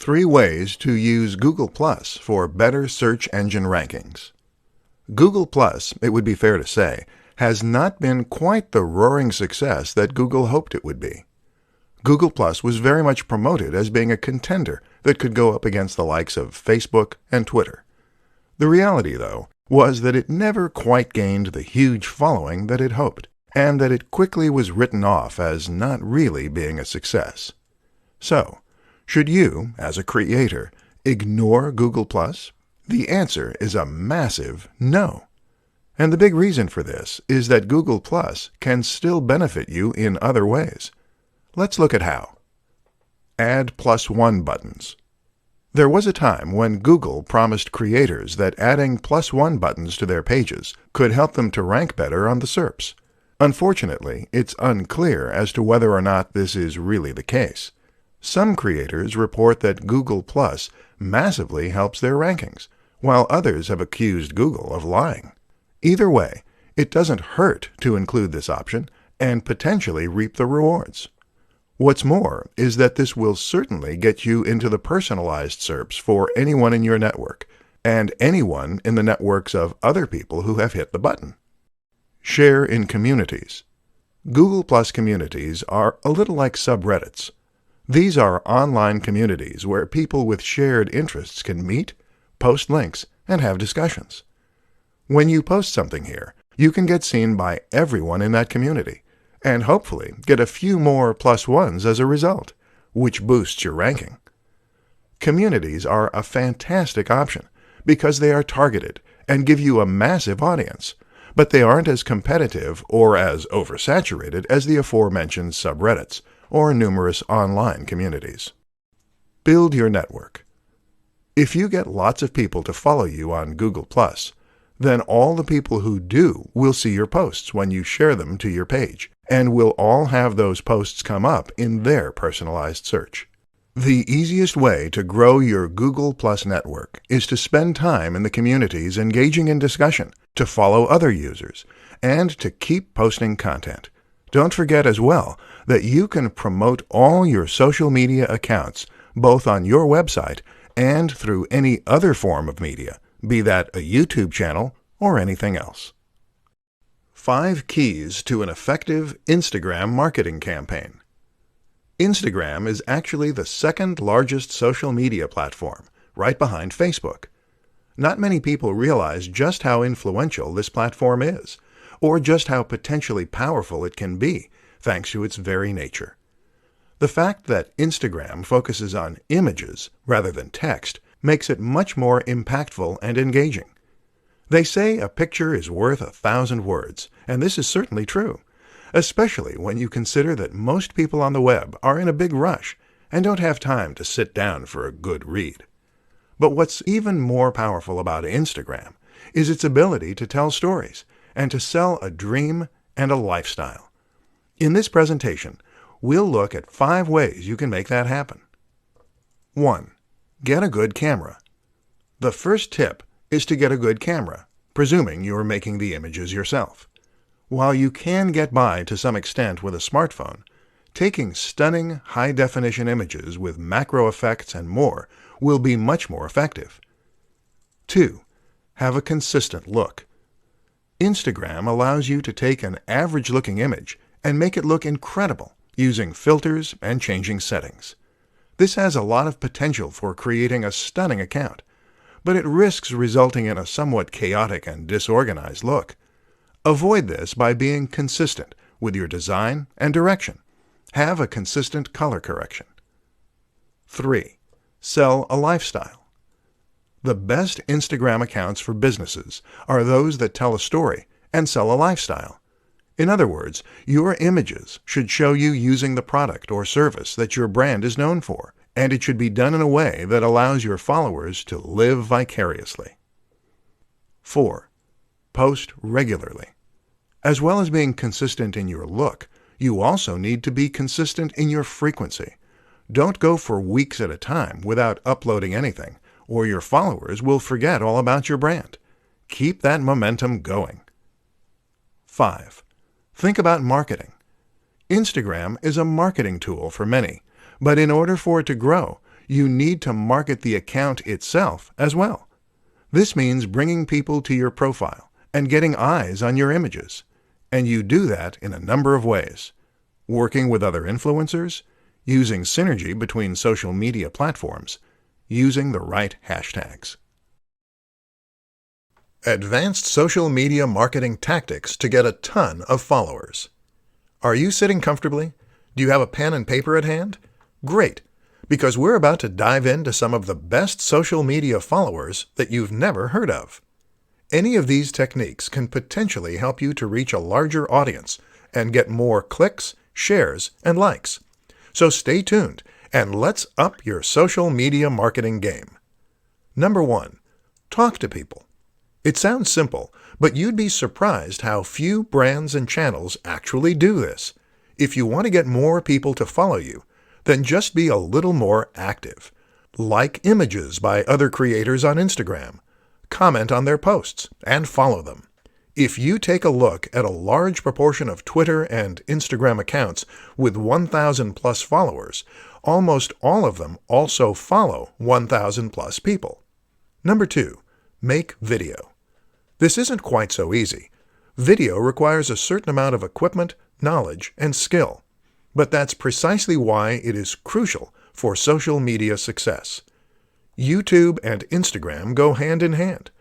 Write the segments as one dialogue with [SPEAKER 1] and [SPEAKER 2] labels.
[SPEAKER 1] 3 ways to use Google Plus for better search engine rankings. Google Plus, it would be fair to say, has not been quite the roaring success that Google hoped it would be. Google Plus was very much promoted as being a contender that could go up against the likes of Facebook and Twitter. The reality, though, was that it never quite gained the huge following that it hoped, and that it quickly was written off as not really being a success. So, should you, as a creator, ignore Google Plus? The answer is a massive no. And the big reason for this is that Google Plus can still benefit you in other ways. Let's look at how. Add +1 buttons. There was a time when Google promised creators that adding +1 buttons to their pages could help them to rank better on the SERPs. Unfortunately, it's unclear as to whether or not this is really the case. Some creators report that Google Plus massively helps their rankings, while others have accused Google of lying. Either way, it doesn't hurt to include this option and potentially reap the rewards. What's more is that this will certainly get you into the personalized SERPs for anyone in your network, and anyone in the networks of other people who have hit the button. Share in communities. Google Plus communities are a little like subreddits. These are online communities where people with shared interests can meet, post links, and have discussions. When you post something here, you can get seen by everyone in that community, and hopefully get a few more +1s as a result, which boosts your ranking. Communities are a fantastic option because they are targeted and give you a massive audience, but they aren't as competitive or as oversaturated as the aforementioned subreddits or numerous online communities. Build your network. If you get lots of people to follow you on Google+, then all the people who do will see your posts when you share them to your page, and will all have those posts come up in their personalized search. The easiest way to grow your Google+ network is to spend time in the communities engaging in discussion, to follow other users, and to keep posting content. Don't forget as well that you can promote all your social media accounts, both on your website and through any other form of media, be that a YouTube channel or anything else. 5 keys to an effective Instagram marketing campaign. Instagram is actually the second largest social media platform, right behind Facebook. Not many people realize just how influential this platform is, or just how potentially powerful it can be, thanks to its very nature. The fact that Instagram focuses on images rather than text makes it much more impactful and engaging. They say a picture is worth 1,000 words, and this is certainly true, especially when you consider that most people on the web are in a big rush and don't have time to sit down for a good read. But what's even more powerful about Instagram is its ability to tell stories and to sell a dream and a lifestyle. In this presentation, we'll look at 5 ways you can make that happen. 1. Get a good camera. The first tip is to get a good camera, presuming you're making the images yourself. While you can get by to some extent with a smartphone, taking stunning high-definition images with macro effects and more will be much more effective. 2. Have a consistent look. Instagram allows you to take an average-looking image and make it look incredible using filters and changing settings. This has a lot of potential for creating a stunning account, but it risks resulting in a somewhat chaotic and disorganized look. Avoid this by being consistent with your design and direction. Have a consistent color correction. 3. Sell a lifestyle. The best Instagram accounts for businesses are those that tell a story and sell a lifestyle. In other words, your images should show you using the product or service that your brand is known for, and it should be done in a way that allows your followers to live vicariously. 4. Post regularly. As well as being consistent in your look, you also need to be consistent in your frequency. Don't go for weeks at a time without uploading anything, or your followers will forget all about your brand. Keep that momentum going. 5. Think about marketing. Instagram is a marketing tool for many, but in order for it to grow, you need to market the account itself as well. This means bringing people to your profile and getting eyes on your images. And you do that in a number of ways. Working with other influencers, using synergy between social media platforms, using the right hashtags. Advanced social media marketing tactics to get a ton of followers. Are you sitting comfortably? Do you have a pen and paper at hand? Great, because we're about to dive into some of the best social media followers that you've never heard of. Any of these techniques can potentially help you to reach a larger audience and get more clicks, shares, and likes. So stay tuned and let's up your social media marketing game. Number 1. Talk to people. It sounds simple, but you'd be surprised how few brands and channels actually do this. If you want to get more people to follow you, then just be a little more active. Like images by other creators on Instagram. Comment on their posts, and follow them. If you take a look at a large proportion of Twitter and Instagram accounts with 1,000 plus followers, almost all of them also follow 1,000 plus people. Number 2. Make video. This isn't quite so easy. Video requires a certain amount of equipment, knowledge, and skill. But that's precisely why it is crucial for social media success. YouTube and Instagram go hand in hand.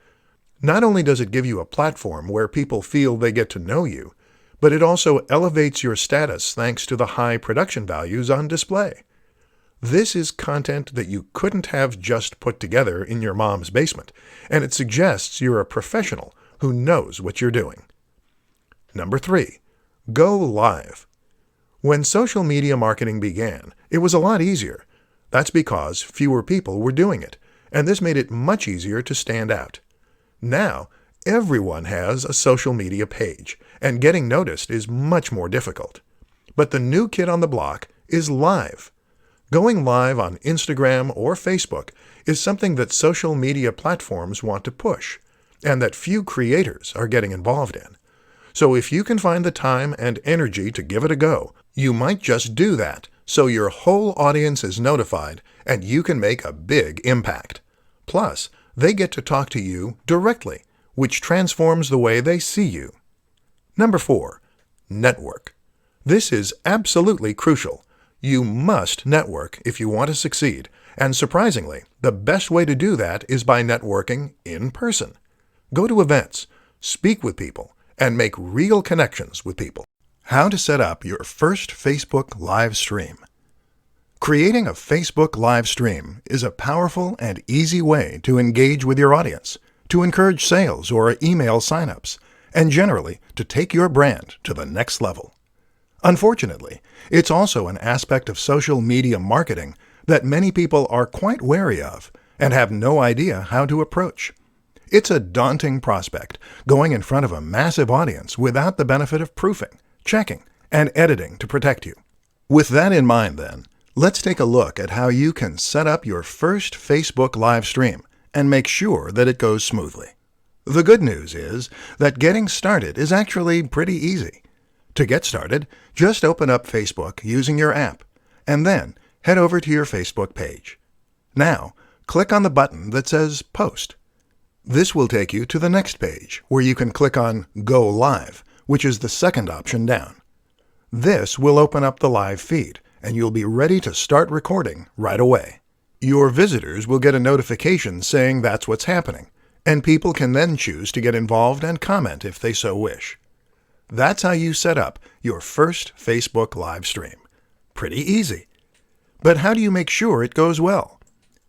[SPEAKER 1] Not only does it give you a platform where people feel they get to know you, but it also elevates your status thanks to the high production values on display. This is content that you couldn't have just put together in your mom's basement, and it suggests you're a professional who knows what you're doing. Number 3. Go live. When social media marketing began, it was a lot easier. That's because fewer people were doing it, and this made it much easier to stand out. Now, everyone has a social media page, and getting noticed is much more difficult. But the new kid on the block is live. Going live on Instagram or Facebook is something that social media platforms want to push, and that few creators are getting involved in. So if you can find the time and energy to give it a go, you might just do that, so your whole audience is notified and you can make a big impact. Plus, they get to talk to you directly, which transforms the way they see you. Number 4. Network. This is absolutely crucial. You must network if you want to succeed, and surprisingly, the best way to do that is by networking in person. Go to events, speak with people, and make real connections with people. How to set up your first Facebook live stream. Creating a Facebook live stream is a powerful and easy way to engage with your audience, to encourage sales or email signups, and generally to take your brand to the next level. Unfortunately, it's also an aspect of social media marketing that many people are quite wary of and have no idea how to approach. It's a daunting prospect, going in front of a massive audience without the benefit of proofing, checking, and editing to protect you. With that in mind then, let's take a look at how you can set up your first Facebook live stream and make sure that it goes smoothly. The good news is that getting started is actually pretty easy. To get started, just open up Facebook using your app, and then head over to your Facebook page. Now, click on the button that says Post. This will take you to the next page, where you can click on Go Live, which is the second option down. This will open up the live feed, and you'll be ready to start recording right away. Your visitors will get a notification saying that's what's happening, and people can then choose to get involved and comment if they so wish. That's how you set up your first Facebook live stream. Pretty easy. But how do you make sure it goes well?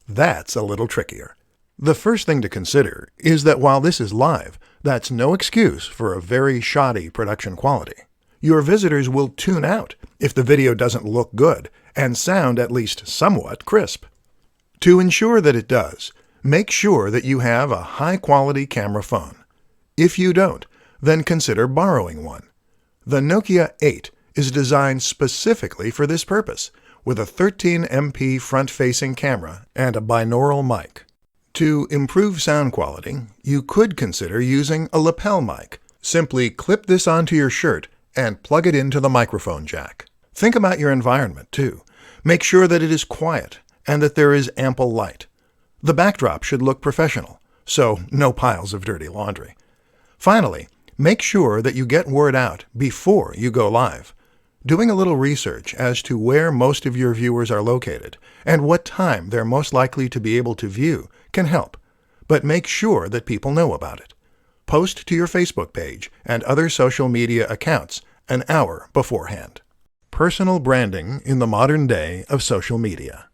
[SPEAKER 1] That's a little trickier. The first thing to consider is that while this is live, that's no excuse for a very shoddy production quality. Your visitors will tune out if the video doesn't look good and sound at least somewhat crisp. To ensure that it does, make sure that you have a high-quality camera phone. If you don't, then consider borrowing one. The Nokia 8 is designed specifically for this purpose, with a 13MP front-facing camera and a binaural mic. To improve sound quality, you could consider using a lapel mic. Simply clip this onto your shirt and plug it into the microphone jack. Think about your environment, too. Make sure that it is quiet and that there is ample light. The backdrop should look professional, so no piles of dirty laundry. Finally, make sure that you get word out before you go live. Doing a little research as to where most of your viewers are located and what time they're most likely to be able to view can help, but make sure that people know about it. Post to your Facebook page and other social media accounts an hour beforehand. Personal branding in the modern day of social media.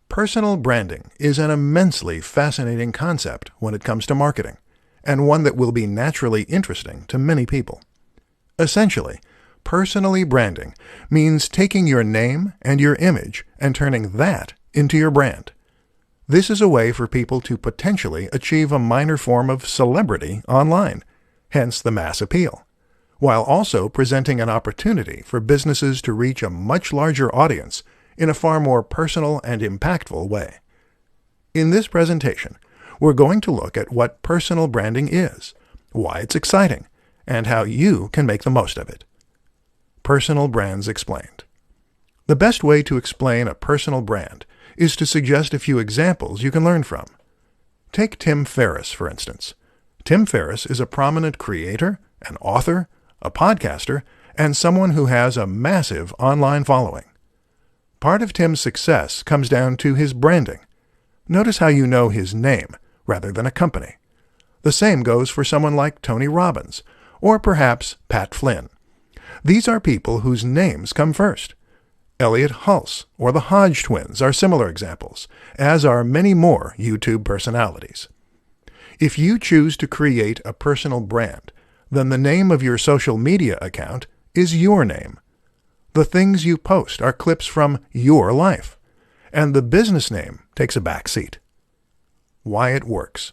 [SPEAKER 1] Personal branding is an immensely fascinating concept when it comes to marketing, and one that will be naturally interesting to many people. Essentially, personally branding means taking your name and your image and turning that into your brand. This is a way for people to potentially achieve a minor form of celebrity online, hence the mass appeal, while also presenting an opportunity for businesses to reach a much larger audience in a far more personal and impactful way. In this presentation, we're going to look at what personal branding is, why it's exciting, and how you can make the most of it. Personal brands explained. The best way to explain a personal brand is to suggest a few examples you can learn from. Take Tim Ferriss, for instance. Tim Ferriss is a prominent creator, an author, a podcaster, and someone who has a massive online following. Part of Tim's success comes down to his branding. Notice how you know his name rather than a company. The same goes for someone like Tony Robbins, or perhaps Pat Flynn. These are people whose names come first. Elliot Hulse or the Hodge twins are similar examples, as are many more YouTube personalities. If you choose to create a personal brand, then the name of your social media account is your name. The things you post are clips from your life, and the business name takes a back seat. Why it works.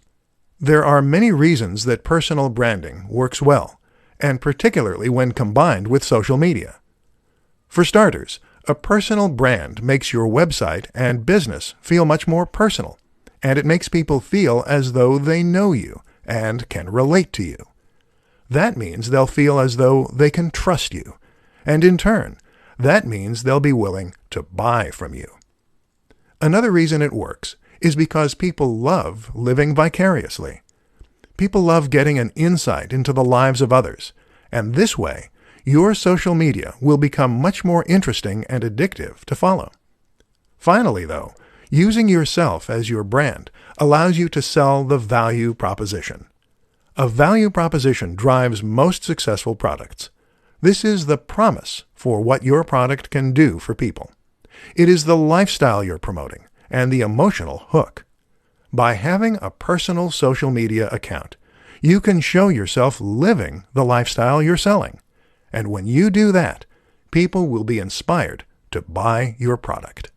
[SPEAKER 1] There are many reasons that personal branding works well, and particularly when combined with social media. For starters, a personal brand makes your website and business feel much more personal, and it makes people feel as though they know you and can relate to you. That means they'll feel as though they can trust you, and in turn, that means they'll be willing to buy from you. Another reason it works is because people love living vicariously. People love getting an insight into the lives of others, and this way, your social media will become much more interesting and addictive to follow. Finally, though, using yourself as your brand allows you to sell the value proposition. A value proposition drives most successful products. This is the promise for what your product can do for people. It is the lifestyle you're promoting and the emotional hook. By having a personal social media account, you can show yourself living the lifestyle you're selling. And when you do that, people will be inspired to buy your product.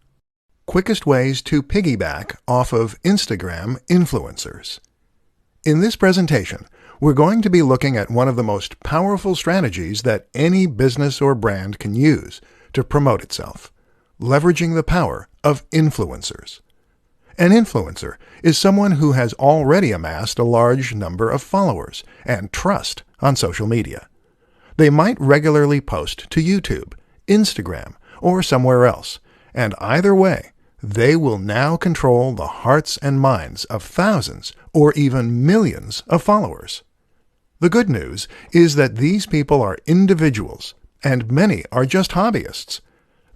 [SPEAKER 1] Quickest ways to piggyback off of Instagram influencers. In this presentation, we're going to be looking at one of the most powerful strategies that any business or brand can use to promote itself, leveraging the power of influencers. An influencer is someone who has already amassed a large number of followers and trust on social media. They might regularly post to YouTube, Instagram, or somewhere else, and either way, they will now control the hearts and minds of thousands or even millions of followers. The good news is that these people are individuals, and many are just hobbyists.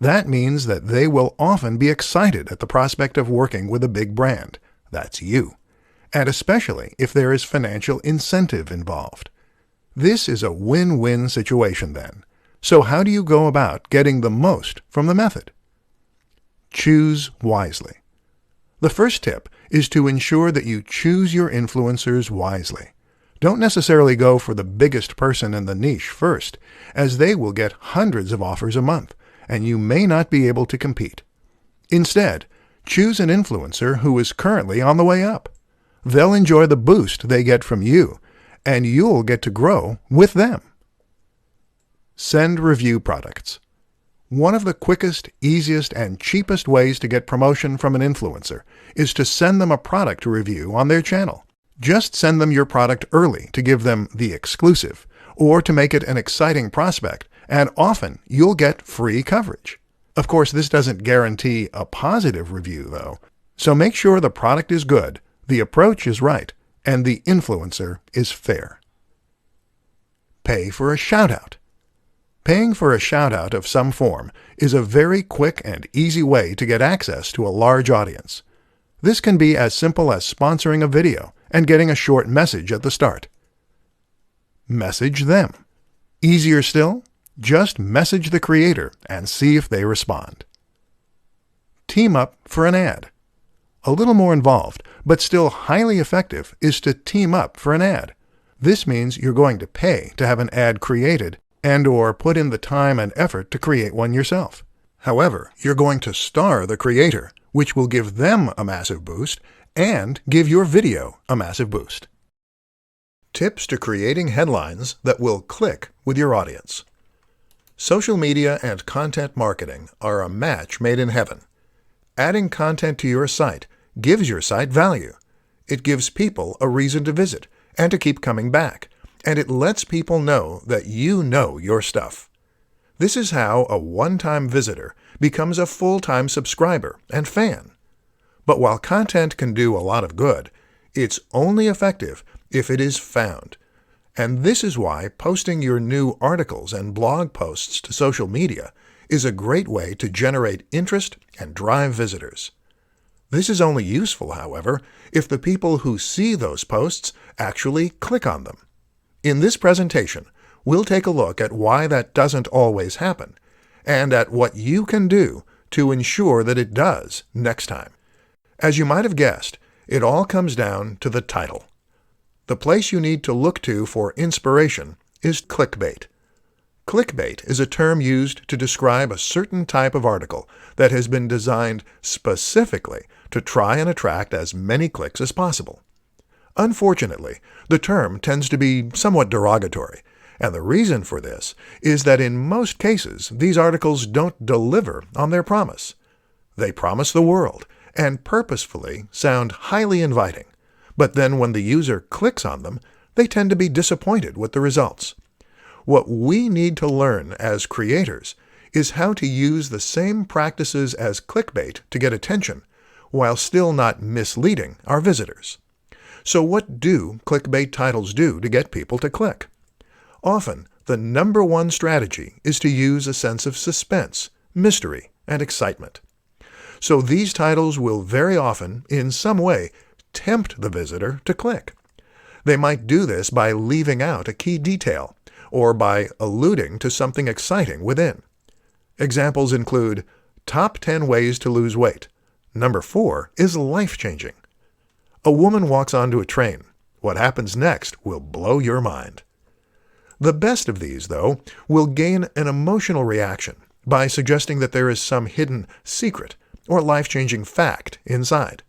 [SPEAKER 1] That means that they will often be excited at the prospect of working with a big brand. That's you. And especially if there is financial incentive involved. This is a win-win situation then. So how do you go about getting the most from the method? Choose wisely. The first tip is to ensure that you choose your influencers wisely. Don't necessarily go for the biggest person in the niche first, as they will get hundreds of offers a month, and you may not be able to compete. Instead, choose an influencer who is currently on the way up. They'll enjoy the boost they get from you, and you'll get to grow with them. Send review products. One of the quickest, easiest, and cheapest ways to get promotion from an influencer is to send them a product to review on their channel. Just send them your product early to give them the exclusive, or to make it an exciting prospect, and often you'll get free coverage. Of course, this doesn't guarantee a positive review, though. So make sure the product is good, the approach is right, and the influencer is fair. Pay for a shout-out. Paying for a shout-out of some form is a very quick and easy way to get access to a large audience. This can be as simple as sponsoring a video and getting a short message at the start. Message them. Easier still, just message the creator and see if they respond. Team up for an ad. A little more involved, but still highly effective, is to team up for an ad. This means you're going to pay to have an ad created and/or put in the time and effort to create one yourself. However, you're going to star the creator, which will give them a massive boost and give your video a massive boost. Tips to creating headlines that will click with your audience. Social media and content marketing are a match made in heaven. Adding content to your site gives your site value. It gives people a reason to visit and to keep coming back, and it lets people know that you know your stuff. This is how a one-time visitor becomes a full-time subscriber and fan. But while content can do a lot of good, it's only effective if it is found. And this is why posting your new articles and blog posts to social media is a great way to generate interest and drive visitors. This is only useful, however, if the people who see those posts actually click on them. In this presentation, we'll take a look at why that doesn't always happen, and at what you can do to ensure that it does next time. As you might have guessed, it all comes down to the title. The place you need to look to for inspiration is clickbait. Clickbait is a term used to describe a certain type of article that has been designed specifically to try and attract as many clicks as possible. Unfortunately, the term tends to be somewhat derogatory, and the reason for this is that in most cases these articles don't deliver on their promise. They promise the world and purposefully sound highly inviting, but then when the user clicks on them, they tend to be disappointed with the results. What we need to learn as creators is how to use the same practices as clickbait to get attention, while still not misleading our visitors. So what do clickbait titles do to get people to click? Often, the number one strategy is to use a sense of suspense, mystery, and excitement. So these titles will very often, in some way, tempt the visitor to click. They might do this by leaving out a key detail, or by alluding to something exciting within. Examples include, Top 10 Ways to Lose Weight. Number 4 is life-changing. A woman walks onto a train. What happens next will blow your mind. The best of these, though, will gain an emotional reaction by suggesting that there is some hidden secret or life-changing fact inside.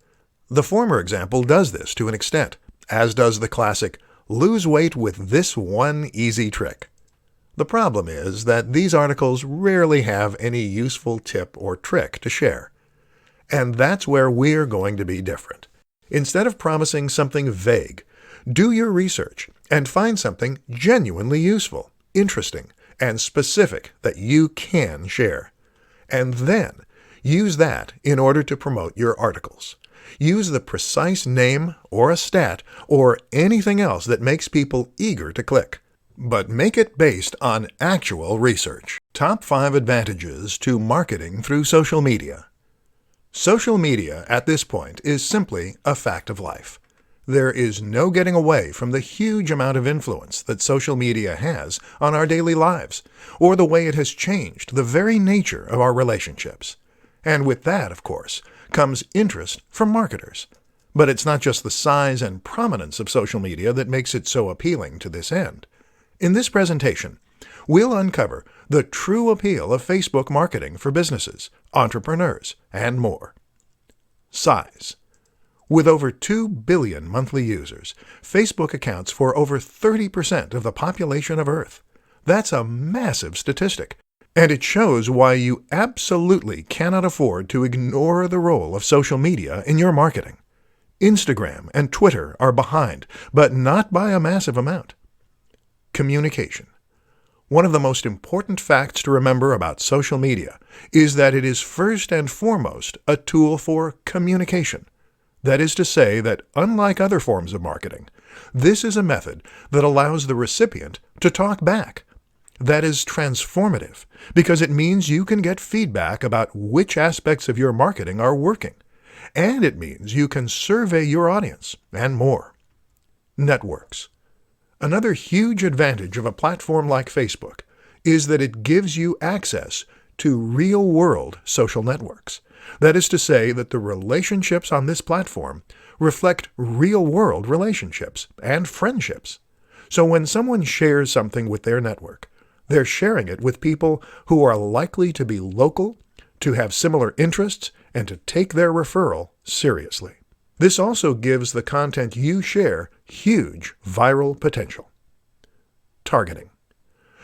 [SPEAKER 1] The former example does this to an extent, as does the classic, lose weight with this one easy trick. The problem is that these articles rarely have any useful tip or trick to share. And that's where we're going to be different. Instead of promising something vague, do your research and find something genuinely useful, interesting, and specific that you can share. And then use that in order to promote your articles. Use the precise name or a stat or anything else that makes people eager to click. But make it based on actual research. Top 5 advantages to marketing through social media. Social media at this point is simply a fact of life. There is no getting away from the huge amount of influence that social media has on our daily lives, or the way it has changed the very nature of our relationships. And with that, of course, comes interest from marketers. But it's not just the size and prominence of social media that makes it so appealing to this end. In this presentation, we'll uncover the true appeal of Facebook marketing for businesses, entrepreneurs, and more. Size. With over 2 billion monthly users, Facebook accounts for over 30% of the population of Earth. That's a massive statistic, and it shows why you absolutely cannot afford to ignore the role of social media in your marketing. Instagram and Twitter are behind, but not by a massive amount. Communication. One of the most important facts to remember about social media is that it is first and foremost a tool for communication. That is to say that, unlike other forms of marketing, this is a method that allows the recipient to talk back. That is transformative because it means you can get feedback about which aspects of your marketing are working, and it means you can survey your audience and more. Networks. Another huge advantage of a platform like Facebook is that it gives you access to real-world social networks. That is to say that the relationships on this platform reflect real-world relationships and friendships. So when someone shares something with their network, they're sharing it with people who are likely to be local, to have similar interests, and to take their referral seriously. This also gives the content you share huge viral potential. Targeting.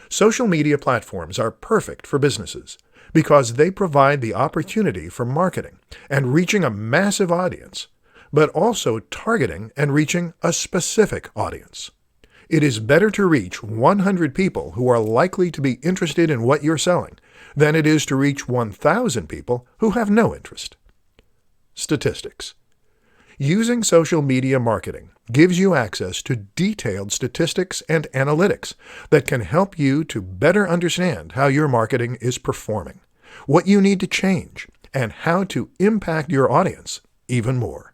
[SPEAKER 1] Social media platforms are perfect for businesses because they provide the opportunity for marketing and reaching a massive audience, but also targeting and reaching a specific audience. It is better to reach 100 people who are likely to be interested in what you're selling than it is to reach 1,000 people who have no interest. Statistics. Using social media marketing gives you access to detailed statistics and analytics that can help you to better understand how your marketing is performing, what you need to change, and how to impact your audience even more.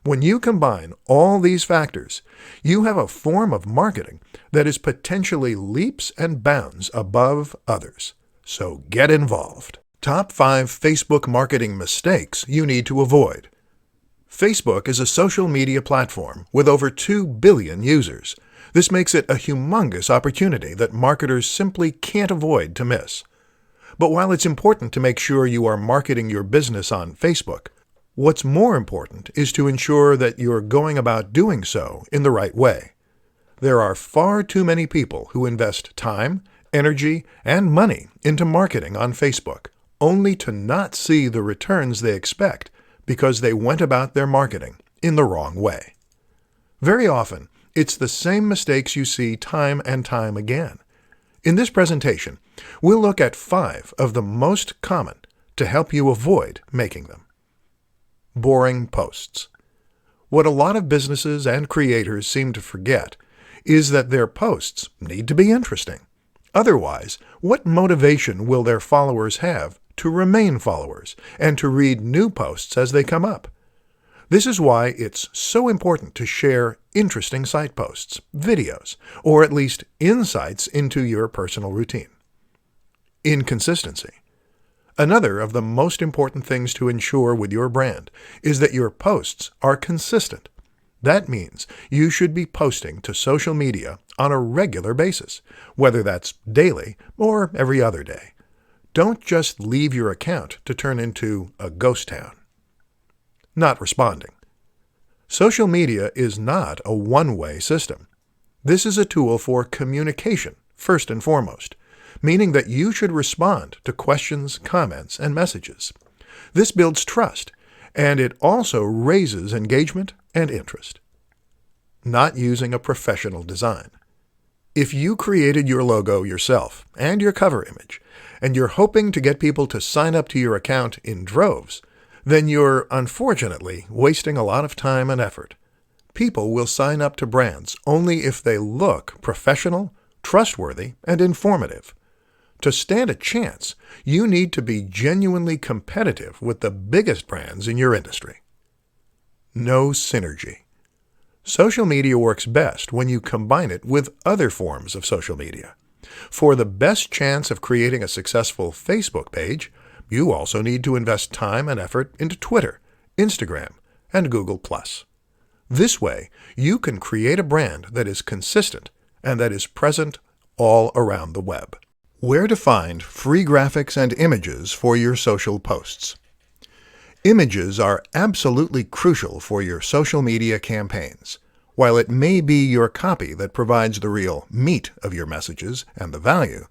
[SPEAKER 1] When you combine all these factors, you have a form of marketing that is potentially leaps and bounds above others. So get involved. Top 5 Facebook marketing mistakes you need to avoid. Facebook is a social media platform with over 2 billion users. This makes it a humongous opportunity that marketers simply can't afford to miss. But while it's important to make sure you are marketing your business on Facebook, what's more important is to ensure that you're going about doing so in the right way. There are far too many people who invest time, energy, and money into marketing on Facebook, only to not see the returns they expect because they went about their marketing in the wrong way. Very often, it's the same mistakes you see time and time again. In this presentation, we'll look at 5 of the most common to help you avoid making them. Boring posts. What a lot of businesses and creators seem to forget is that their posts need to be interesting. Otherwise, what motivation will their followers have to remain followers and to read new posts as they come up? This is why it's so important to share interesting site posts, videos, or at least insights into your personal routine. Inconsistency. Another of the most important things to ensure with your brand is that your posts are consistent. That means you should be posting to social media on a regular basis, whether that's daily or every other day. Don't just leave your account to turn into a ghost town. Not responding. Social media is not a one-way system. This is a tool for communication, first and foremost, meaning that you should respond to questions, comments, and messages. This builds trust, and it also raises engagement and interest. Not using a professional design. If you created your logo yourself and your cover image, and you're hoping to get people to sign up to your account in droves, then you're unfortunately wasting a lot of time and effort. People will sign up to brands only if they look professional, trustworthy, and informative. To stand a chance, you need to be genuinely competitive with the biggest brands in your industry. No synergy. Social media works best when you combine it with other forms of social media. For the best chance of creating a successful Facebook page, you also need to invest time and effort into Twitter, Instagram, and Google+. This way, you can create a brand that is consistent and that is present all around the web. Where to find free graphics and images for your social posts. Images are absolutely crucial for your social media campaigns. While it may be your copy that provides the real meat of your messages and the value,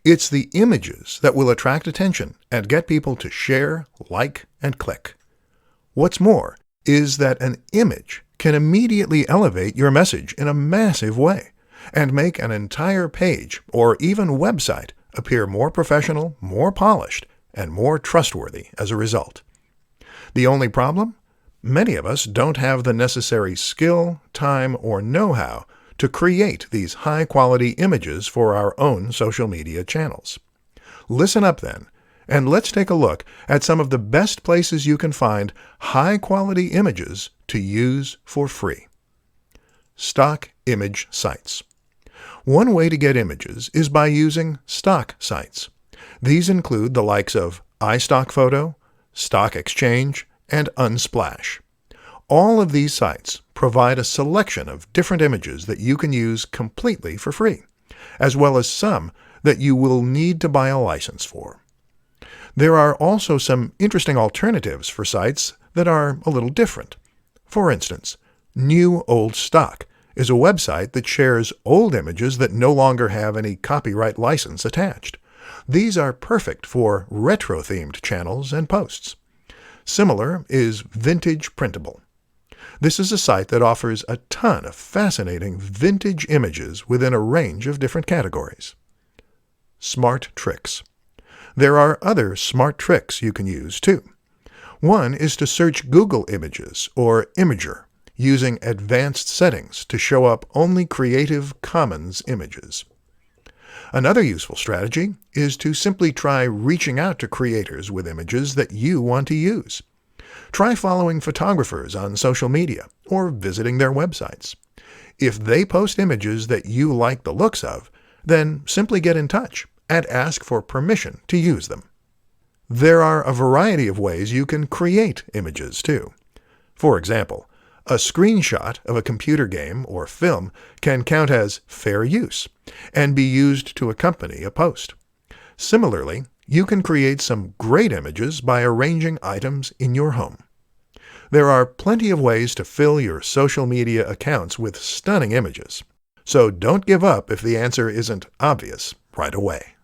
[SPEAKER 1] it's the images that will attract attention and get people to share, like, and click. What's more is that an image can immediately elevate your message in a massive way. and make an entire page or even website appear more professional, more polished, and more trustworthy as a result. The only problem? Many of us don't have the necessary skill, time, or know-how to create these high-quality images for our own social media channels. Listen up then, and let's take a look at some of the best places you can find high-quality images to use for free. Stock image sites. One way to get images is by using stock sites. These include the likes of iStockPhoto, Stock Exchange, and Unsplash. All of these sites provide a selection of different images that you can use completely for free, as well as some that you will need to buy a license for. There are also some interesting alternatives for sites that are a little different. For instance, New Old Stock is a website that shares old images that no longer have any copyright license attached. These are perfect for retro-themed channels and posts. Similar is Vintage Printable. This is a site that offers a ton of fascinating vintage images within a range of different categories. Smart Tricks. There are other smart tricks you can use too. One is to search Google Images or Imager using advanced settings to show up only Creative Commons images. Another useful strategy is to simply try reaching out to creators with images that you want to use. Try following photographers on social media or visiting their websites. If they post images that you like the looks of, then simply get in touch and ask for permission to use them. There are a variety of ways you can create images too. For example, a screenshot of a computer game or film can count as fair use and be used to accompany a post. Similarly, you can create some great images by arranging items in your home. There are plenty of ways to fill your social media accounts with stunning images, so don't give up if the answer isn't obvious right away.